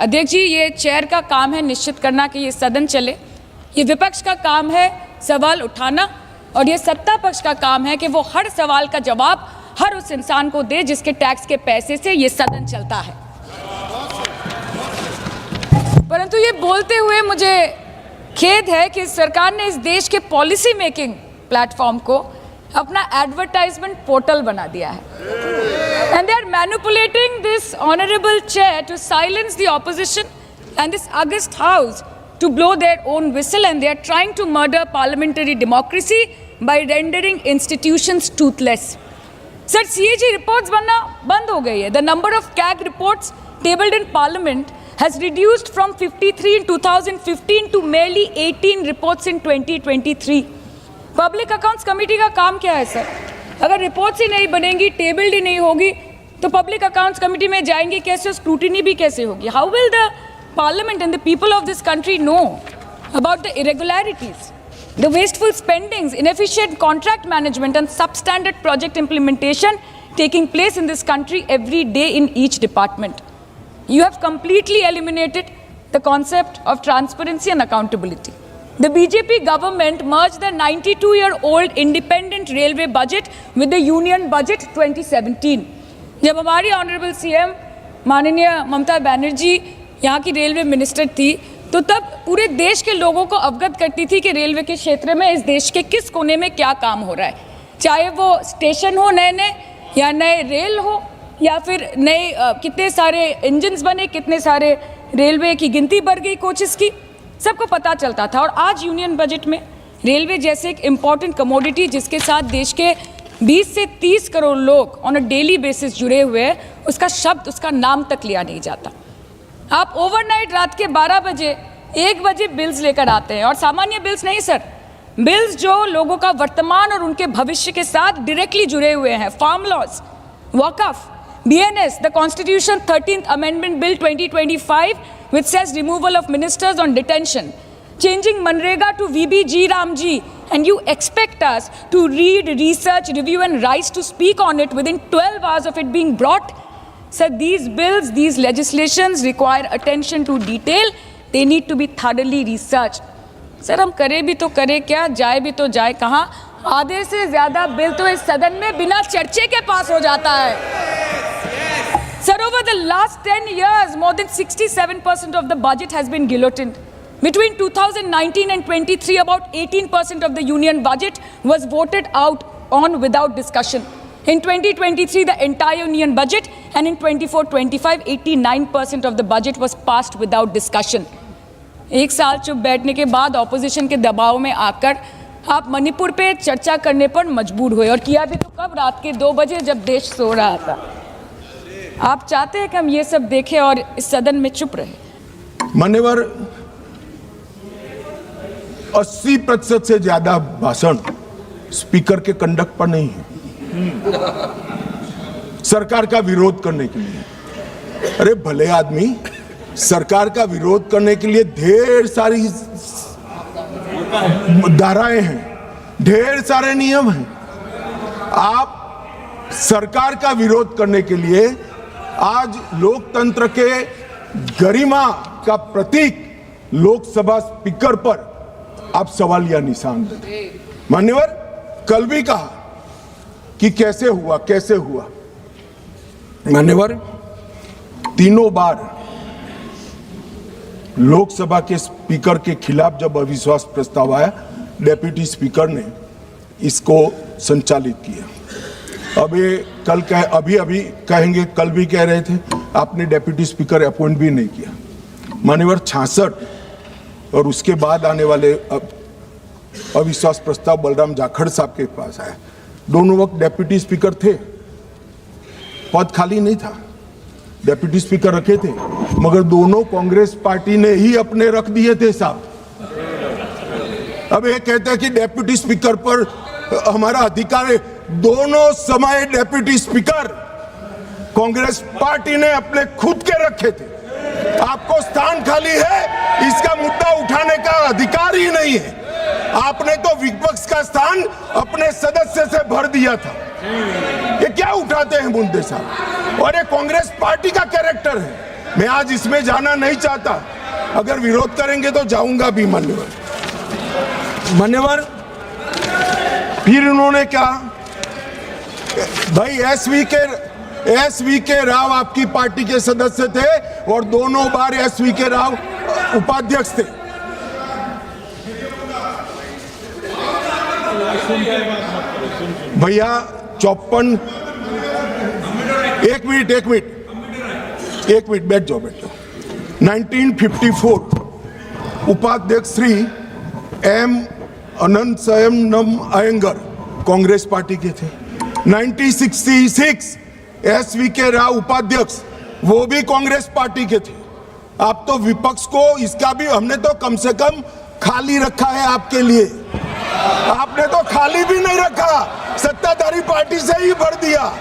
अध्यक्ष जी, ये चेयर का काम है निश्चित करना कि ये सदन चले, ये विपक्ष का काम है सवाल उठाना, और ये सत्ता पक्ष का काम है कि वो हर सवाल का जवाब हर उस इंसान को दे जिसके टैक्स के पैसे से ये सदन चलता है। परंतु ये बोलते हुए मुझे खेद है कि सरकार ने इस देश के पॉलिसी मेकिंग प्लेटफॉर्म को अपना एडवर्टाइजमेंट पोर्टल बना दिया है। And they are manipulating this honourable chair to silence the opposition and this august house to blow their own whistle, and they are trying to murder parliamentary democracy by rendering institutions toothless. Sir, CAG reports बनना बंद हो गई है. The number of CAG reports tabled in Parliament has reduced from 53 in 2015 to merely 18 reports in 2023. Public Accounts Committee का काम क्या है sir? अगर रिपोर्ट्स ही नहीं बनेंगी, टेबल्ड ही नहीं होगी, तो पब्लिक अकाउंट्स कमेटी में जाएंगे कैसे, स्क्रूटिनी भी कैसे होगी? How will the Parliament and the people of this country know about the irregularities, the wasteful spendings, inefficient contract management and substandard project implementation taking place in this country every day in each department? You have completely eliminated the concept of transparency and accountability. The BJP government merged the 92-year-old independent railway budget with the union budget 2017. जब हमारी honourable CM माननीय ममता बनर्जी यहाँ की railway minister थी, तो तब पूरे देश के लोगों को अवगत करती थी कि रेलवे के क्षेत्र में इस देश के किस कोने में क्या काम हो रहा है, चाहे वो स्टेशन हो नए नए, या नए रेल हो, या फिर नए कितने सारे इंजन्स बने, कितने सारे रेलवे की गिनती बढ़ गई कोचेस की, सबको पता चलता था। और आज यूनियन बजट में रेलवे जैसे एक इम्पॉर्टेंट कमोडिटी जिसके साथ देश के 20 से 30 करोड़ लोग ऑन अ डेली बेसिस जुड़े हुए हैं, उसका शब्द, उसका नाम तक लिया नहीं जाता। आप ओवरनाइट रात के 12 बजे 1 बजे बिल्स लेकर आते हैं, और सामान्य बिल्स नहीं सर, बिल्स जो लोगों का वर्तमान और उनके भविष्य के साथ डायरेक्टली जुड़े हुए हैं। फार्म लॉज, वक़फ़, BNS, the constitution 13th amendment bill 2025 which says removal of ministers on detention, changing Manrega to VBG Ramji, and you expect us to read, research, review and rise to speak on it within 12 hours of it being brought? Sir, these bills, these legislations require attention to detail. They need to be thoroughly researched. Sir, हम करें भी तो करें क्या, जाए भी तो जाए कहाँ? आधे से ज़्यादा बिल तो इस सदन में बिना चर्चे के पास हो जाता है। Sir, over the last 10 years, more than 67% of the budget has been guillotined. Between 2019 and 23, about 18% of the union budget was voted out on without discussion. In 2023, the entire union budget, and in 24-25, 89% of the budget was passed without discussion. एक साल चुप बैठने के बाद opposition के दबाव में आकर आप मणिपुर पे चर्चा करने पर मजबूर हुए, और किया भी तो कब? रात के 2 बजे जब देश सो रहा था। आप चाहते हैं कि हम ये सब देखें और इस सदन में चुप रहे? मान्यवर, 80% से ज्यादा भाषण स्पीकर के कंडक्ट पर नहीं है, सरकार का विरोध करने के लिए। अरे भले आदमी, सरकार का विरोध करने के लिए ढेर सारी धाराएं हैं, ढेर सारे नियम हैं। आप सरकार का विरोध करने के लिए आज लोकतंत्र के गरिमा का प्रतीक लोकसभा स्पीकर पर आप सवालिया निशान दें। मान्यवर, कल भी कहा कि कैसे हुआ, कैसे हुआ। मान्यवर, तीनों बार लोकसभा के स्पीकर के खिलाफ जब अविश्वास प्रस्ताव आया, डेप्यूटी स्पीकर ने इसको संचालित किया। अब ये कल अभी कहेंगे, कल भी कह रहे थे आपने डेप्यूटी स्पीकर अपॉइंट भी नहीं किया। मान्यवर, 66 और उसके बाद आने वाले अविश्वास प्रस्ताव बलराम जाखड़ साहब के पास आया। दोनों वक्त डेप्यूटी स्पीकर थे, पद खाली नहीं था, डेप्यूटी स्पीकर रखे थे, मगर दोनों कांग्रेस पार्टी ने ही अपने रख दिए थे साहब। अब ये कहते हैं कि डेप्यूटी स्पीकर पर हमारा अधिकार है। दोनों समय डेप्यूटी स्पीकर कांग्रेस पार्टी ने अपने खुद के रखे थे। आपको स्थान खाली है, इसका मुद्दा उठाने का अधिकार ही नहीं है। आपने तो विपक्ष का स्थान अपने सदस्य से भर दिया था। ये क्या उठाते हैं मुद्दे साहब? और ये कांग्रेस पार्टी का कैरेक्टर है। मैं आज इसमें जाना नहीं चाहता, अगर विरोध करेंगे तो जाऊंगा भी। मान्यवर फिर उन्होंने कहा, भाई एसवी के राव आपकी पार्टी के सदस्य थे और दोनों बार एसवी के राव उपाध्यक्ष थे। भैया 54 एक मिनट बैठ जाओ। 1954 उपाध्यक्ष श्री एम अनंतशयनम अयंगर कांग्रेस पार्टी के थे। 1966 एसवी के राव उपाध्यक्ष, वो भी कांग्रेस पार्टी के थे। आप तो विपक्ष को इसका भी, हमने तो कम से कम खाली रखा है आपके लिए, आपने तो खाली भी नहीं रखा, सत्ताधारी पार्टी से ही भर दिया।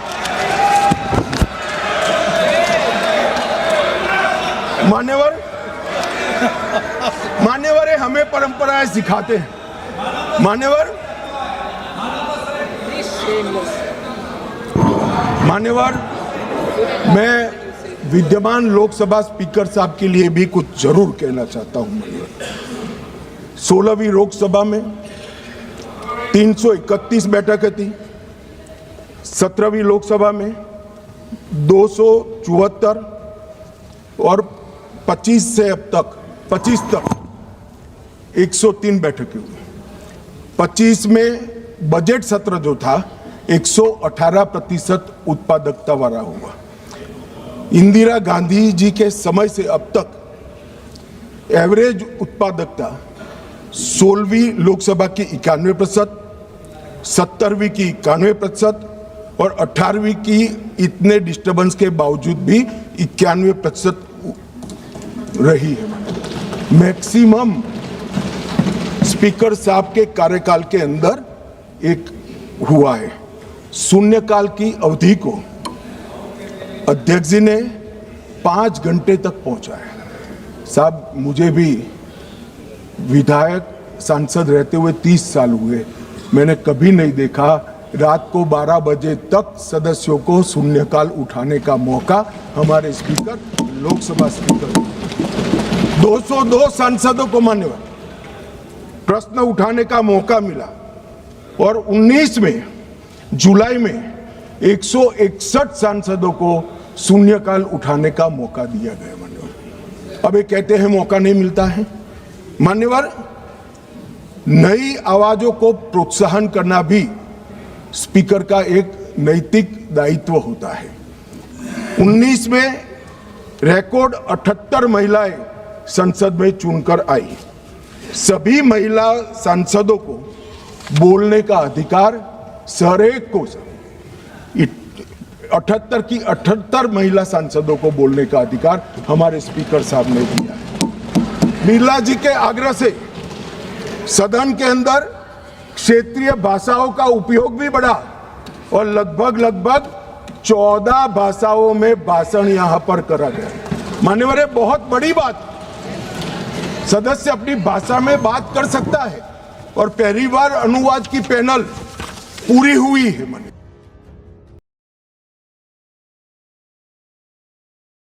मान्यवर हमें परंपराएं सिखाते हैं। मान्यवर मैं विद्यमान लोकसभा स्पीकर साहब के लिए भी कुछ जरूर कहना चाहता हूं। 16वीं लोकसभा में 331 बैठकें थी, 17वीं लोकसभा में 274 और 25 तक 103 बैठकें हुई। 25 में बजट सत्र जो था 118% उत्पादकता वाला हुआ। इंदिरा गांधी जी के समय से अब तक एवरेज उत्पादकता 16वीं लोकसभा की 91%, 17वीं की 91% और 18वीं की इतने डिस्टर्बेंस के बावजूद भी 91% रही है। मैक्सिमम स्पीकर साहब के कार्यकाल के अंदर एक हुआ है। शून्यकाल की अवधि को अध्यक्ष जी ने 5 घंटे तक पहुंचाया। साहब मुझे भी विधायक सांसद रहते हुए 30 साल हुए, मैंने कभी नहीं देखा रात को 12 बजे तक सदस्यों को शून्यकाल उठाने का मौका हमारे स्पीकर, लोकसभा स्पीकर 202 सांसदों को मान्यवर प्रश्न उठाने का मौका मिला और 19 में जुलाई में 161 सांसदों को शून्यकाल उठाने का मौका दिया गया। मान्यवर अब ये कहते हैं मौका नहीं मिलता है। मान्यवर नई आवाजों को प्रोत्साहन करना भी स्पीकर का एक नैतिक दायित्व होता है। 19 में रिकॉर्ड 78 महिलाएं संसद में चुनकर आई। सभी महिला सांसदों को बोलने का अधिकार हरेक को 78 की 78 महिला सांसदों को बोलने का अधिकार हमारे स्पीकर साहब ने दिया है। बिरला जी के आग्रह से सदन के अंदर क्षेत्रीय भाषाओं का उपयोग भी बढ़ा और लगभग 14 भाषाओं में भाषण यहां पर करा गया। मान्यवर ये बहुत बड़ी बात, सदस्य अपनी भाषा में बात कर सकता है और पहली बार अनुवाद की पैनल पूरी हुई है।